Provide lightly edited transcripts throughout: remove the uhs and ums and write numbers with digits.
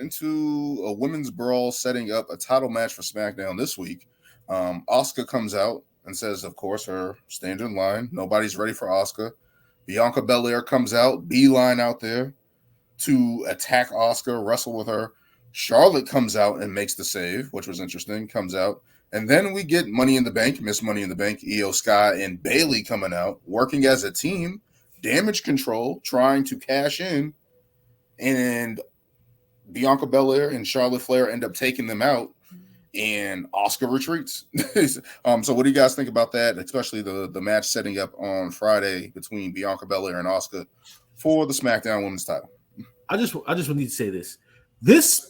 into a women's brawl, setting up a title match for SmackDown this week. Asuka comes out and says, of course, her standard line, nobody's ready for Asuka. Bianca Bel Air comes out, beeline out there to attack Asuka, wrestle with her. Charlotte comes out and makes the save, which was interesting, comes out. And then we get Money in the Bank, Miss Money in the Bank, Io Sky and Bayley coming out, working as a team, Damage Control, trying to cash in. And Bianca Belair and Charlotte Flair end up taking them out, and Asuka retreats. So what do you guys think about that, especially the match setting up on Friday between Bianca Belair and Asuka for the SmackDown Women's title? I just need to say this. This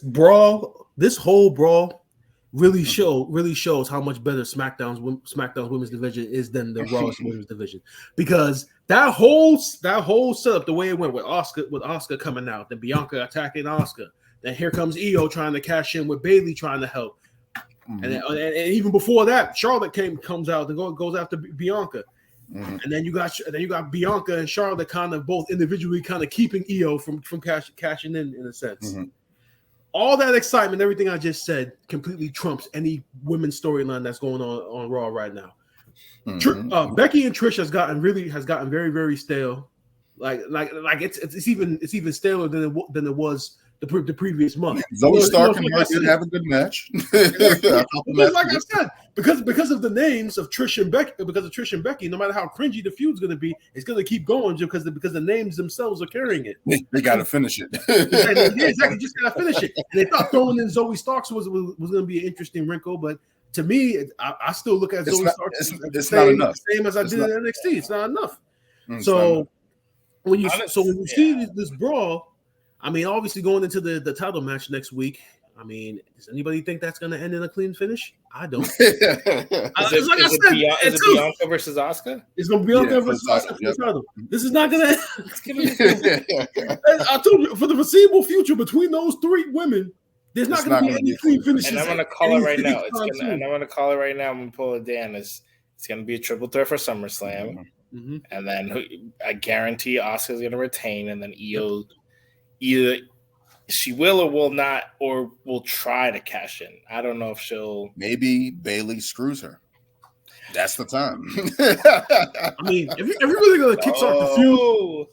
whole brawl really shows how much better SmackDown's women's division is than the Raw's women's division, because that whole setup, the way it went with Asuka coming out, then Bianca attacking Asuka, then here comes Io trying to cash in with Bayley trying to help, and even before that, Charlotte comes out and goes after Bianca, and then you got Bianca and Charlotte kind of both individually kind of keeping Io from cashing in a sense. All that excitement, everything I just said, completely trumps any women's storyline that's going on Raw right now. Becky and Trish has gotten very, very stale. Like it's even staler than it was the previous month. Zoe Stark and her did have a good match. Like I said, because of the names of Trish and Becky, no matter how cringy the feud's going to be, it's going to keep going because the names themselves are carrying it. They got to finish it. Exactly, just got to finish it. And they thought throwing in Zoe Stark was going to be an interesting wrinkle, but to me, I still look at Zoe Stark it's not enough. Same as I did in NXT. It's not enough. So when you see this brawl, I mean, obviously going into the title match next week, I mean, does anybody think that's going to end in a clean finish? I don't. Is it Bianca versus Asuka? It's going to be Bianca versus Asuka for the title. This is not going to. I told you, for the foreseeable future, between those three women, there's not going to be any clean finishes. And I'm going to call it right now. I'm going to call it right now. I'm going to pull it down. It's going to be a triple threat for SummerSlam, and then I guarantee Asuka's going to retain, and then Io. Either she will or will not, or will try to cash in. I don't know if she'll. Maybe Bayley screws her. That's the time. I mean, if you're really gonna kickstart the feud,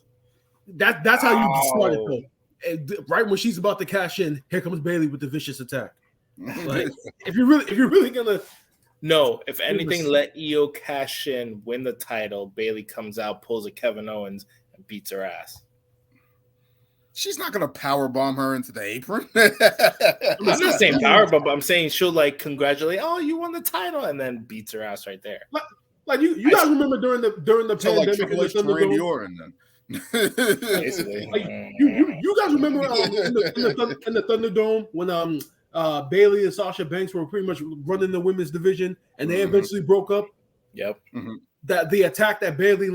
that's how you start it though. And right when she's about to cash in, here comes Bayley with the vicious attack. Like, if you're really gonna. No, if anything, let Io cash in, win the title. Bayley comes out, pulls a Kevin Owens, and beats her ass. She's not gonna powerbomb her into the apron. I'm not saying powerbomb, but I'm saying she'll like congratulate. Oh, you won the title, and then beats her ass right there. Like you guys remember during the pandemic in the Thunderdome? Basically, like, you guys remember in the Thunderdome when Bayley and Sasha Banks were pretty much running the women's division, and they eventually broke up. Yep. That the attack that Bayley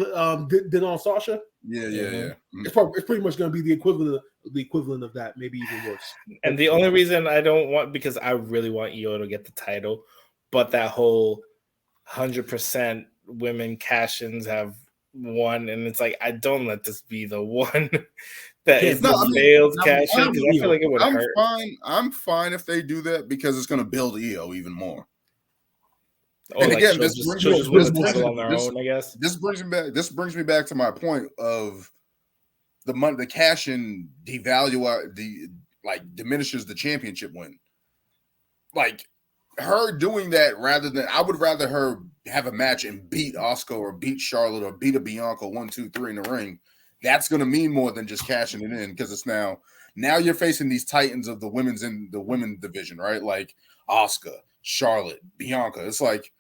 did on Sasha. Yeah. It's pretty much going to be the equivalent of that, maybe even worse. And the only reason I don't want, because I really want Io to get the title, but that whole 100% women cash-ins have won, and it's like I don't let this be the one that is the failed cash-in, because I feel like it would hurt. I'm fine if they do that because it's going to build Io even more. Or and like again, this brings me back to my point of the money, the cash in diminishes the championship win. Like her doing that rather than I would rather her have a match and beat Asuka or beat Charlotte or beat a Bianca 1, 2, 3 in the ring. That's going to mean more than just cashing it in because it's now you're facing these titans of the women's division, right? Like Asuka, Charlotte, Bianca. It's like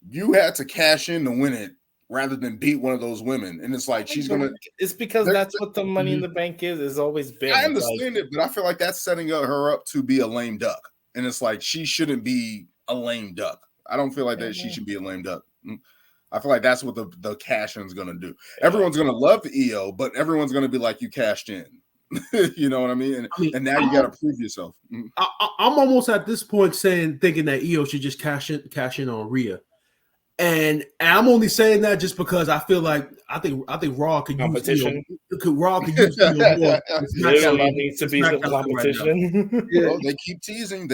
you had to cash in to win it rather than beat one of those women. And it's like she's gonna. It's because that's what the Money in the Bank is. It's always been. I understand it, but I feel like that's setting her up to be a lame duck. And it's like she shouldn't be a lame duck. I don't feel like that she should be a lame duck. I feel like that's what the cash in is gonna do. Everyone's gonna love the EO, but everyone's gonna be like, you cashed in. You know what I mean? And now you got to prove yourself. I'm almost at this point thinking that EO should just cash in on Rhea. And I'm only saying that just because I feel like I think Raw could competition. Raw could use more. There needs to be some competition. Right well, they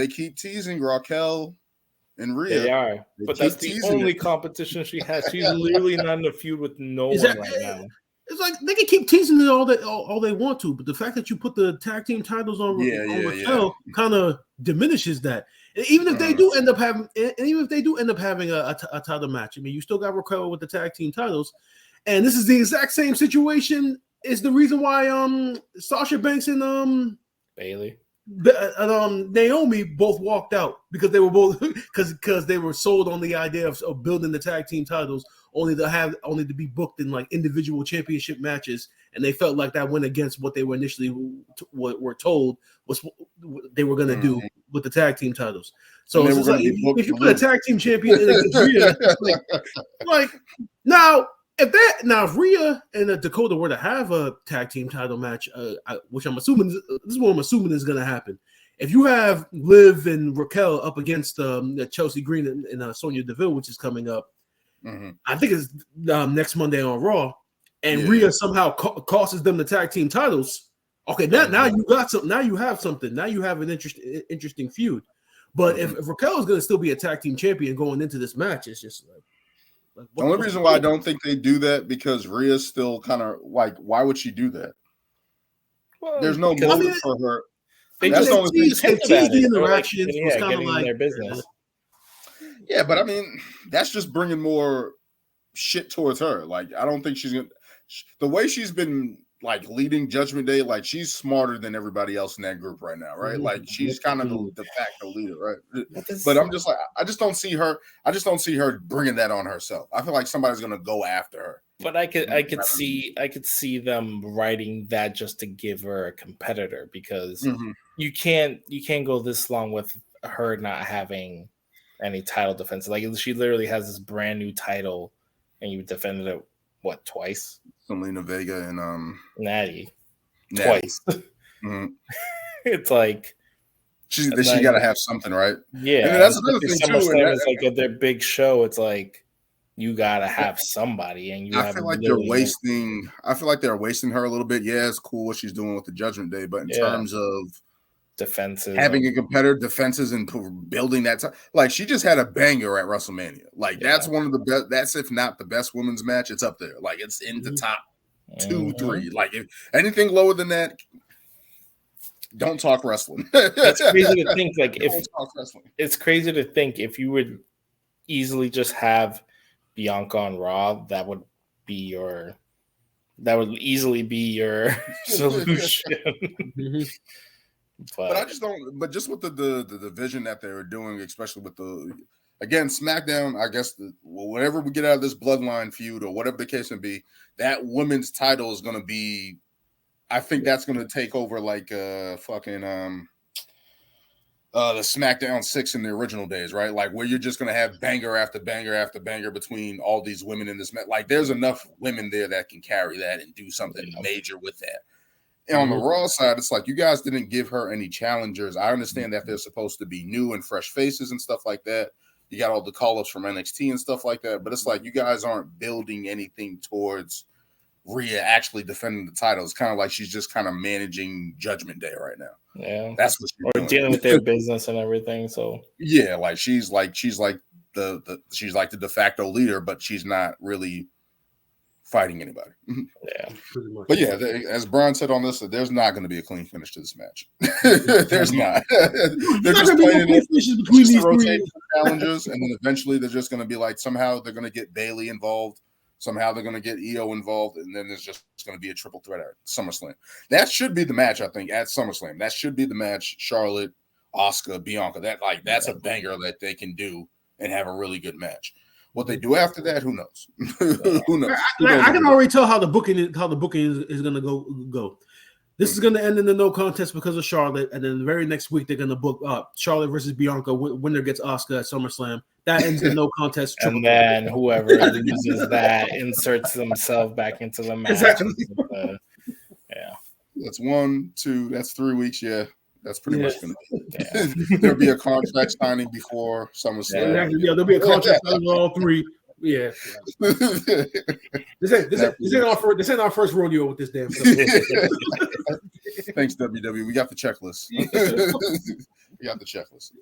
keep teasing Raquel and Rhea. They are, but that's the only competition she has. She's literally not in a feud with no one right now. It's like they can keep teasing it all they want to, but the fact that you put the tag team titles on Raquel kind of diminishes that. And even if they do end up having, a title match, I mean, you still got Raquel with the tag team titles, and this is the exact same situation. Is the reason why Sasha Banks and Bayley, Naomi both walked out because they were both because they were sold on the idea of building the tag team titles only to be booked in like individual championship matches, and they felt like that went against what they were initially were told was they were going to do with the tag team titles. So it's like, if you put a tag team champion in against Rhea, like now if Rhea and Dakota were to have a tag team title match, which I'm assuming this is what I'm assuming is going to happen. If you have Liv and Raquel up against Chelsea Green and Sonya Deville, which is coming up, I think it's next Monday on Raw, and Rhea somehow costs them the tag team titles. Okay, now you got something. Now you have something. Now you have an interesting feud. But if Raquel is going to still be a tag team champion going into this match, it's just like the only reason why I don't think they do that because Rhea's still kind of like, why would she do that? Well, there's no motive for her. They tease the interactions. Like, getting in their business. Yeah, but I mean, that's just bringing more shit towards her. Like, I don't think she's gonna. The way she's been like leading Judgment Day, like she's smarter than everybody else in that group right now, right? Like she's kind of the de facto leader, right? But I'm just like, I just don't see her bringing that on herself. I feel like somebody's gonna go after her. But I could see them writing that just to give her a competitor because you can't go this long with her not having any title defense. Like she literally has this brand new title, and you defended it twice? Selena Vega and Natty. Twice. It's like she got to have something, right? Yeah, and that's another thing too. Summerslam is like their big show. It's like you got to have somebody, and I feel like they're wasting. I feel like they're wasting her a little bit. Yeah, it's cool what she's doing with the Judgment Day, but in terms of defenses, having a competitor, defenses, and building that like she just had a banger at WrestleMania. Like that's one of the best. That's if not the best women's match. It's up there. Like it's in the top 2, 3. Like if anything lower than that, don't talk wrestling. That's crazy to think. Like it's crazy to think if you would easily just have Bianca on Raw, that would easily be your solution. But I just don't. But just with the division that they were doing, especially with again SmackDown, I guess whatever we get out of this bloodline feud or whatever the case may be, that women's title is going to be. I think that's going to take over like fucking the SmackDown 6 in the original days, right? Like where you're just going to have banger after banger after banger between all these women in this match. Like there's enough women there that can carry that and do something major with that. And on the Raw side, it's like you guys didn't give her any challengers. I understand that they're supposed to be new and fresh faces and stuff like that. You got all the call-ups from NXT and stuff like that. But it's like you guys aren't building anything towards Rhea actually defending the title. It's kind of like she's just kind of managing Judgment Day right now. Yeah, that's what she's doing. Dealing with their business and everything. So yeah, like she's like the de facto leader, but she's not really fighting anybody. Yeah, but yeah, as Brian said on this, there's not going to be a clean finish to this match. There's not. They're just playing between these rotating challenges, and then eventually they're just going to be like somehow they're going to get Bayley involved. Somehow they're going to get Io involved, and then there's just going to be a triple threat at SummerSlam. That should be the match, I think, at SummerSlam. That should be the match. Charlotte, Asuka, Bianca. That's a banger that they can do and have a really good match. What they do after that, who knows? Who knows? I can already tell how the booking is going to go. This is going to end in the no contest because of Charlotte, and then the very next week they're going to book Charlotte versus Bianca. Winner gets Asuka at SummerSlam. That ends in no contest. And then whoever loses that inserts themselves back into the match. Exactly. Yeah. That's 1, 2. That's 3 weeks. Yeah. That's pretty much going to be it. There'll be a contract signing before SummerSlam. Yeah, there'll be a contract signing for all 3. Yeah. This ain't our first rodeo with this damn stuff. Thanks, WWE. We got the checklist. We got the checklist.